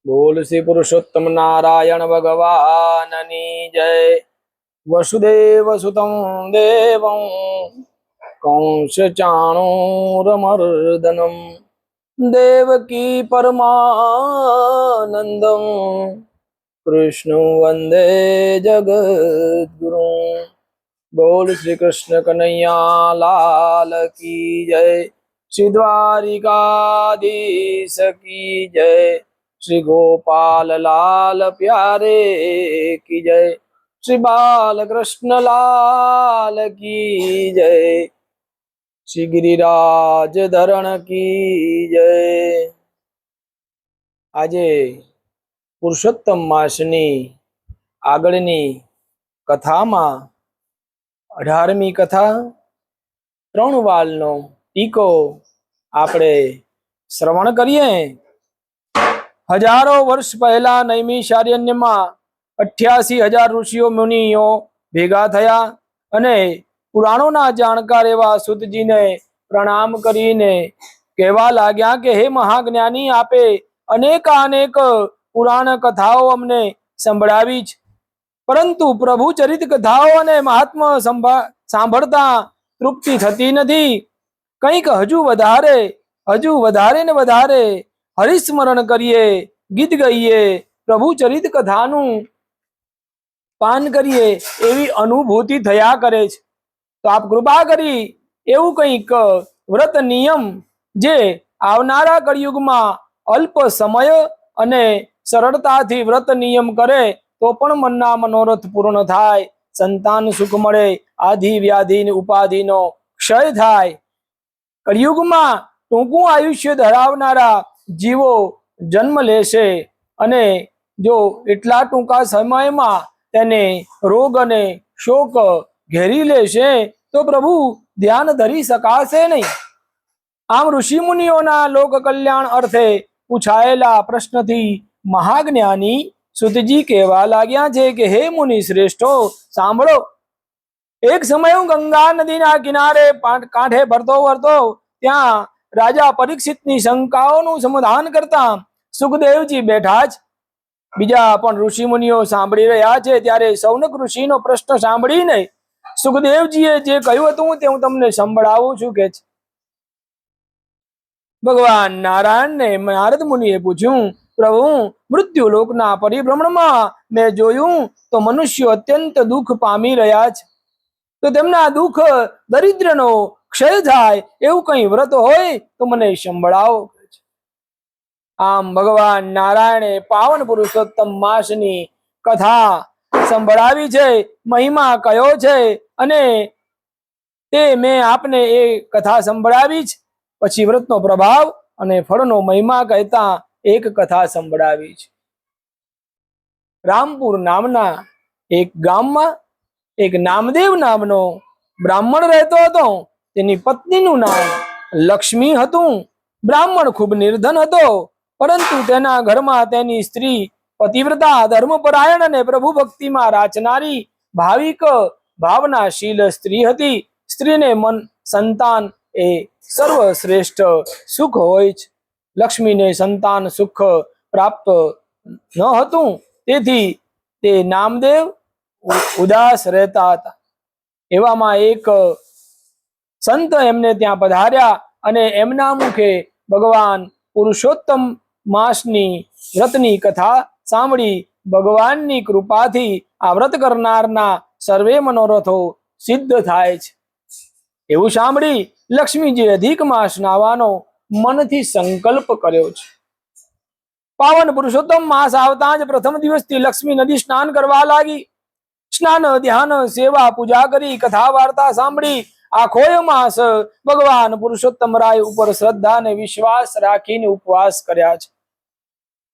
बोल श्री पुरुषोत्तम नारायण भगवाननी जय। वसुदेव सुतं देवं कंस चाणूरमर्दनम देवकी परमानंदम कृष्ण वंदे जगद्गुरु। बोल श्री कृष्ण कन्हैया लाल की जय। श्री द्वारिकाधीश की जय। श्री गोपाल लाल प्यारे की जय। श्री बाल कृष्ण लाल की जय। श्री गिरिराज धरण की जय। આજે પુરુષોત્તમ માસની આગળની કથામાં 18મી કથા ત્રણ વાલનો ટીકો આપણે શ્રવણ કરીએ। હજારો વર્ષ પહેલા નૈમિષારણ્યમાં 88,000 ઋષિઓ મુનિઓ ભેગા થયા અને પુરાણોના જાણકાર એવા સુતજીને પ્રણામ કરીને કહેવા લાગ્યા કે હે મહાજ્ઞાની, આપે અનેક પુરાણ કથાઓ અમને સંભળાવી છે, પરંતુ પ્રભુ ચરિત કથાઓ અને મહાત્મા સાંભળતા તૃપ્તિ થતી નથી। કંઈક હજુ વધારે ને વધારે હરિસ્મરણ કરીએ, ગીત ગાઈએ, પ્રભુ ચરિત કથાનું પાન કરીએ એવી અનુભૂતિ થયા કરે છે। તો આપ કૃપા કરી એવું કંઈક વ્રત નિયમ જે આવનારા કળિયુગમાં અલ્પ સમય અને સરળતાથી વ્રત નિયમ કરે તો પણ મનના મનોરથ પૂર્ણ થાય, સંતાન સુખ મળે, આધિ વ્યાધિ ઉપાધિનો ક્ષય થાય। કળિયુગમાં ટૂંકું આયુષ્ય ધરાવનારા જીવો જન્મ લેશે અને જો એટલા ટૂંકા સમયમાં તેને રોગ અને શોક ઘેરી લેશે તો પ્રભુ ધ્યાન ધરી શકાશે નહીં। આમ ઋષિ મુનિઓના લોક કલ્યાણ અર્થે પૂછાયેલા પ્રશ્નથી મહાજ્ઞાની સુતજી કહેવા લાગ્યા છે કે હે મુનિ શ્રેષ્ઠો, સાંભળો। એક સમય હું ગંગા નદીના કિનારે કાંઠે ફરતો ત્યાં રાજા પરીક્ષિતની શંકાઓનું સમાધાન કરતા સુખદેવજી બેઠા છે। બીજા પણ ઋષિ મુનિઓ સાંભળી રહ્યા છે ત્યારે સૌનક ઋષિનો પ્રશ્ન સાંભળીને સુખદેવજીએ જે કહ્યું હતું તે હું તમને સંભળાવું છું કે ભગવાન નારાયણને નારદ મુનિએ પૂછ્યું, પ્રભુ, મૃત્યુલોકના પરિભ્રમણમાં મેં જોયું તો મનુષ્યો અત્યંત દુઃખ પામી રહ્યા છે, તો તેમના દુઃખ દરિદ્રનો ક્ષય થાય એવું કંઈ વ્રત હોય તો મને સંભળાવો। આમ ભગવાન નારાયણે પાવન પુરુષોત્તમ માસની કથા સંભળાવી છે, મહિમા કયો છે અને તે મેં આપને એ કથા સંભળાવી છે। પછી વ્રતનો પ્રભાવ અને ફળનો મહિમા કહેતા એક કથા સંભળાવી છે। રામપુર નામના એક ગામમાં એક નામદેવ નામનો બ્રાહ્મણ રહેતો હતો। તેની પત્નીનું નામ લક્ષ્મી હતું। બ્રાહ્મણ ખૂબ નિર્ધન હતો, પરંતુ તેના ઘરમાં તેની સ્ત્રી પતિવ્રતા, ધર્મપરાયણ અને પ્રભુ ભક્તિમાં રાચનારી ભાવિક ભાવનાશીલ સ્ત્રી હતી। સ્ત્રીને મન સંતાન એ સર્વશ્રેષ્ઠ સુખ હોય છે। લક્ષ્મીને સંતાન સુખ પ્રાપ્ત ન હતું, તેથી તે નામદેવ ઉદાસ રહેતા હતા। એવામાં એક સંત એમને ત્યાં પધાર્યા અને એમના મુખે ભગવાન પુરુષોત્તમ માસની વ્રતની કથા સાંભળી ભગવાનની કૃપાથી આ વ્રત કરનારના સર્વે મનોરથો સિદ્ધ થાય છે એવું સાંભળી લક્ષ્મીજી અધિક માસ નાવાનો મનથી સંકલ્પ કર્યો છે। પાવન પુરુષોત્તમ માસ આવતા જ પ્રથમ દિવસથી લક્ષ્મી નદી સ્નાન કરવા લાગી। સ્નાન, ધ્યાન, સેવા, પૂજા કરી કથા વાર્તા સાંભળી આખોય માસ ભગવાન પુરુષોત્તમ રાય ઉપર શ્રદ્ધા અને વિશ્વાસ રાખીને ઉપવાસ કર્યા છે।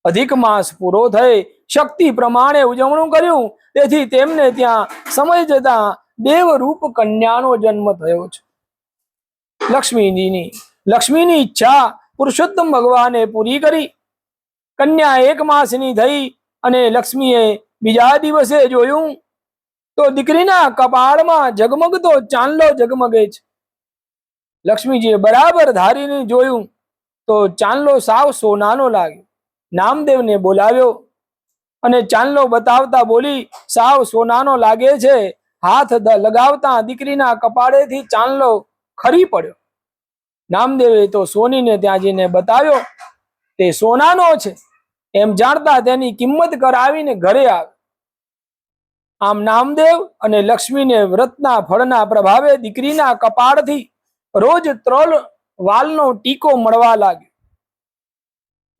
અધિક માસ પૂરો થઈ શક્તિ પ્રમાણે ઉજવણું કર્યું, તેથી તેમને ત્યાં સમય જતા દેવરૂપ કન્યાનો જન્મ થયો છે। લક્ષ્મીની ઈચ્છા પુરુષોત્તમ ભગવાને પૂરી કરી। કન્યા 1 માસની થઈ અને લક્ષ્મીએ બીજા દિવસે જોયું તો દીકરીના કપાળમાં ઝગમગતો ચાંદલો ઝગમગે છે। લક્ષ્મીજીએ બરાબર ધારીને જોયું તો ચાંદલો સાવ સોનાનો લાગ્યો। નામદેવને બોલાવ્યો અને ચાંદલો બતાવતા બોલી, સાવ સોનાનો લાગે છે. હાથ લગાવતા દીકરીના કપાળેથી ચાંદલો ખરી પડ્યો. નામદેવે તો સોનીને ત્યાં જઈને બતાવ્યો, તે સોનાનો છે એમ જાણતા તેની કિંમત કરાવીને ઘરે આવે. આમ નામદેવ અને લક્ષ્મીને વ્રતના ફળના પ્રભાવે દીકરીના કપાળથી રોજ 3 વાલનો ટીકો મળવા લાગ્યો.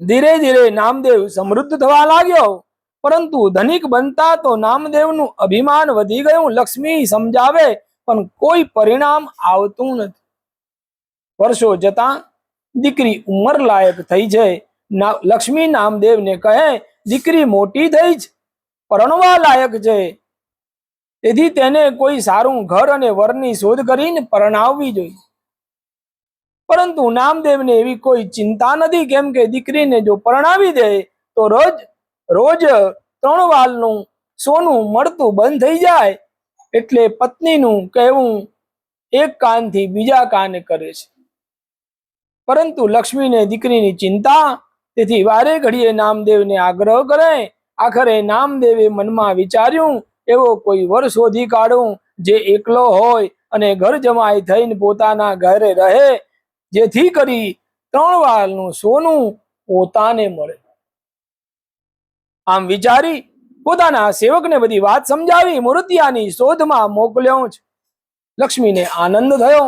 ધીરે ધીરે નામદેવ સમૃદ્ધ થવા લાગ્યો, પરંતુ ધનિક બનતા તો નામદેવનું અભિમાન વધી ગયું. લક્ષ્મી સમજાવે પણ કોઈ પરિણામ આવતું નથી. વર્ષો જતા દીકરી ઉંમર લાયક થઈ છે. લક્ષ્મી નામદેવને કહે, દીકરી મોટી થઈ છે, પરણવા લાયક છે, તેથી તેને કોઈ સારું ઘર અને વરની શોધ કરીને પરણાવવી જોઈએ. પરંતુ નામદેવને એવી કોઈ ચિંતા નથી, કેમ કે દીકરીને જો પરણાવી દે તો રોજ 3 વાલનું સોનું મળતું બંધ થઈ જાય. એટલે પત્નીનું કહેવું એક કાનથી બીજા કાને કરે છે. પરંતુ લક્ષ્મીને દીકરીની ચિંતા, તેથી વારે ઘડીએ નામદેવને આગ્રહ કરે. આખરે નામદેવે મનમાં વિચાર્યું, એવો કોઈ વર શોધી કાઢું જે એકલો હોય અને ઘર જમાઈ થઈને પોતાના ઘરે રહે, જેથી કરી 3 વાલનું સોનું પોતાને મળે. આમ વિચારી પોતાના સેવકને બધી વાત સમજાવી મૂર્તિયાની શોધમાં મોકલ્યો છે. લક્ષ્મીને આનંદ થયો,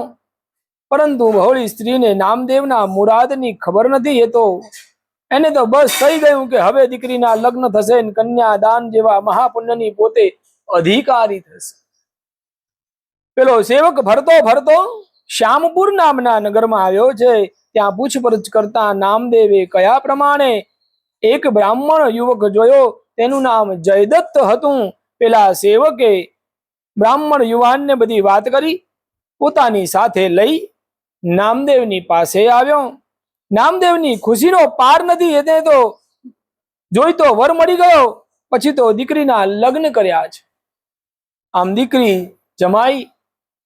પરંતુ ભોળી સ્ત્રીને નામદેવના મુરાદની ખબર નથી. એને તો બસ થઈ ગયું કે હવે દીકરીના લગ્ન થશે ને કન્યાદાન જેવા મહાપુણ્યની પોતે અધિકારી થશે. પેલો સેવક ફરતો ફરતો શ્યામપુર નામના નગરમાં આવ્યો છે. ત્યાં પૂછપરછ કરતા નામદેવે કયા પ્રમાણે એક બ્રાહ્મણ યુવક જોયો, તેનું નામ જયદત્ત હતું. પેલા સેવકે બ્રાહ્મણ યુવાનને બધી વાત કરી, પોતાની સાથે લઈ નામદેવની પાસે આવ્યો. નામદેવની ખુશીનો પાર નથી. એને તો જોઈતો વર મળી ગયો, પછી તો દીકરીના લગ્ન કર્યા છે. આમ દીકરી જમાઈ,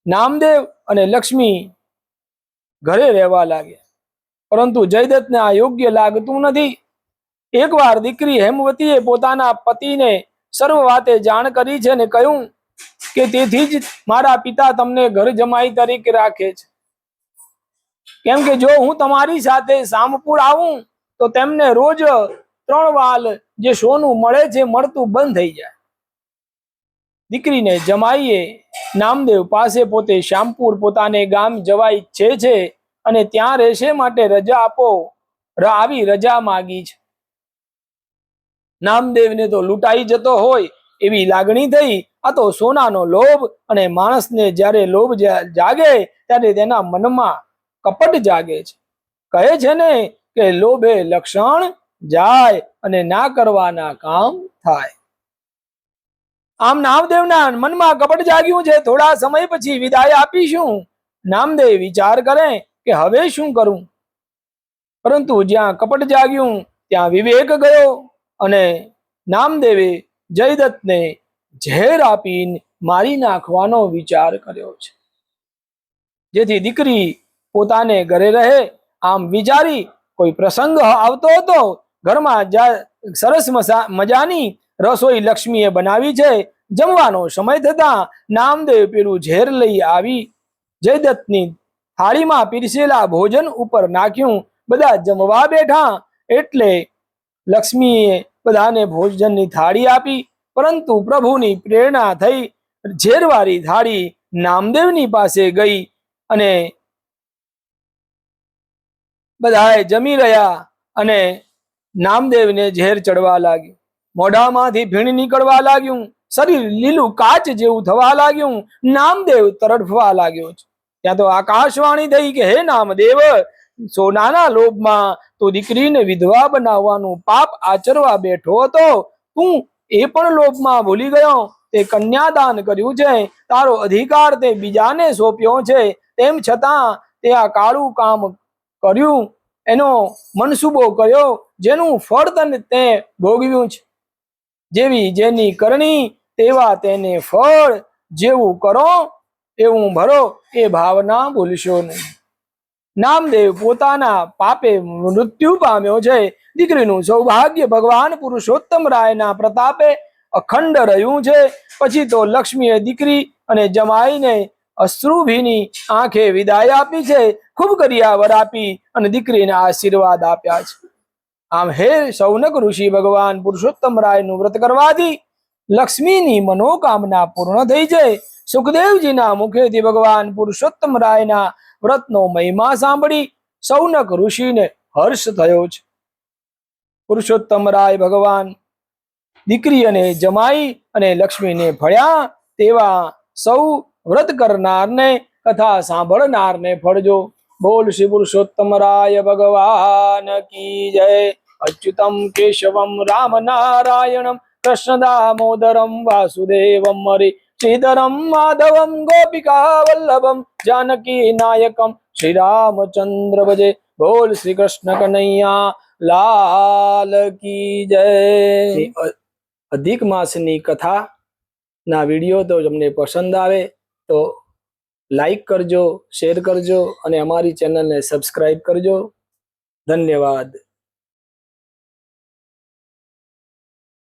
નામદેવ અને લક્ષ્મી ઘરે રહેવા લાગ્યા. પરંતુ જયદત્તને આ યોગ્ય લાગતું નથી. એકવાર દીકરી હેમવતીએ પોતાના પતિને સર્વ વાતે જાણ કરી છે અને કહ્યું કે તેથી જ મારા પિતા તમને ઘર જમાઈ તરીકે રાખે છે, કેમ કે જો હું તમારી સાથે શામપુર આવું તો તેમને રોજ 3 વાલ જે સોનું મળે છે મળતું બંધ થઈ જાય. દીકરીને જમાઈએ નામદેવ પાસે પોતે શ્યામપુર પોતાને ગામ જવા ઈચ્છે છે અને ત્યાં રહેશે માટે રજા આપો, આવી રજા માગી છે. નામદેવને તો લૂંટાઈ જતો હોય એવી લાગણી થઈ. આ તો સોનાનો લોભ, અને માણસને જ્યારે લોભ જાગે ત્યારે તેના મનમાં કપટ જાગે છે. કહે છે ને કે લોભે લક્ષણ જાય અને ના કરવાના કામ થાય. આમ નામદેવના મનમાં કપટ જાગ્યું છે. થોડા સમય પછી વિદાય આપીશું. નામદેવ વિચાર કરે કે હવે શું કરું, પરંતુ જ્યાં કપટ જાગ્યું ત્યાં વિવેક ગયો અને નામદેવે જયદત્તને ઝેર આપીને મારી નાખવાનો વિચાર કર્યો છે, જેથી દીકરી પોતાને ઘરે રહે. આમ વિચારી કોઈ પ્રસંગ આવતો હતો. ઘરમાં સરસ મજાની રસોઈ લક્ષ્મીએ બનાવી છે. જમવાનો સમય થતા નામદેવ પેલું ઝેર લઈ આવી જયદત્તની થાળીમાં પીરસેલા ભોજન ઉપર નાખ્યું. બધા જમવા બેઠા એટલે લક્ષ્મીએ બધાને ભોજનની થાળી આપી, પરંતુ પ્રભુની પ્રેરણા થઈ ઝેરવાળી થાળી નામદેવની પાસે ગઈ અને બધાએ જમી રહ્યા અને નામદેવને ઝેર ચડવા લાગ્યું. મોઢામાંથી ભીણ નીકળવા લાગ્યું, શરીર લીલું કાચ જેવું થવા લાગ્યું. નામદેવ તરફવા લાગ્યો છે. ત્યાં તો આકાશવાણી થઈ કે હે નામદેવ, સોનાના લોભમાં તું દીકરીને વિધવા બનાવવાનું પાપ આચરવા બેઠો હતો. તું એ પણ લોભમાં ભૂલી ગયો. તે કન્યાદાન કર્યું છે, તારો અધિકાર તે બીજાને સોંપ્યો છે. તેમ છતાં તે આ કાળું કામ કર્યું, એનો મનસૂબો કર્યો, જેનું ફળ તને તે ભોગવ્યું છે. જેવી જેની કરણી તેવા તેને ફળ, જેવું કરો એવું ભરો, એ ભાવના ભૂલશો નહીં. નામદેવ પોતાના પાપે મૃત્યુ પામ્યો છે. દીકરીનું સૌભાગ્ય ભગવાન પુરુષોત્તમ રાયના પ્રતાપે અખંડ રહ્યું છે. પછી તો લક્ષ્મીએ દીકરી અને જમાઈને અશ્રુભીની આંખે વિદાય આપી છે. ખૂબ કરિયાવર આપી અને દીકરીને આશીર્વાદ આપ્યા છે. આમ હે શૌનક ઋષિ, ભગવાન પુરુષોત્તમ રાયનું વ્રત કરવાથી લક્ષ્મીની મનોકામના પૂર્ણ થઈ છે. સુખદેવજીના મુખેથી ભગવાન પુરુષોત્તમ રાયના વ્રતનો મહિમા સાંભળી શૌનક ઋષિને હર્ષ થયો છે. પુરુષોત્તમ રાય ભગવાન દીકરી અને જમાઈ અને લક્ષ્મીને ફળ્યા તેવા સૌ વ્રત કરનારને, કથા સાંભળનારને ફળજો. બોલ શ્રી પુરુષોત્તમ રાય ભગવાન કી જય. અચ્યુતમ કેશવમ રામ નારાયણમ કૃષ્ણ દામોદરમ વાસુદેવમ હરે શ્રીધરમ માધવમ ગોપિકા વલ્લભમ જાનકી નાયકમ શ્રી રામચંદ્ર ભજે. બોલ શ્રી કૃષ્ણ કનૈયા લાલ કી જય. અધિક માસની કથા ના વિડીયો તો તમને પસંદ આવે તો લાઈક કરજો, શેર કરજો અને અમારી ચેનલને સબસ્ક્રાઇબ કરજો. ધન્યવાદ.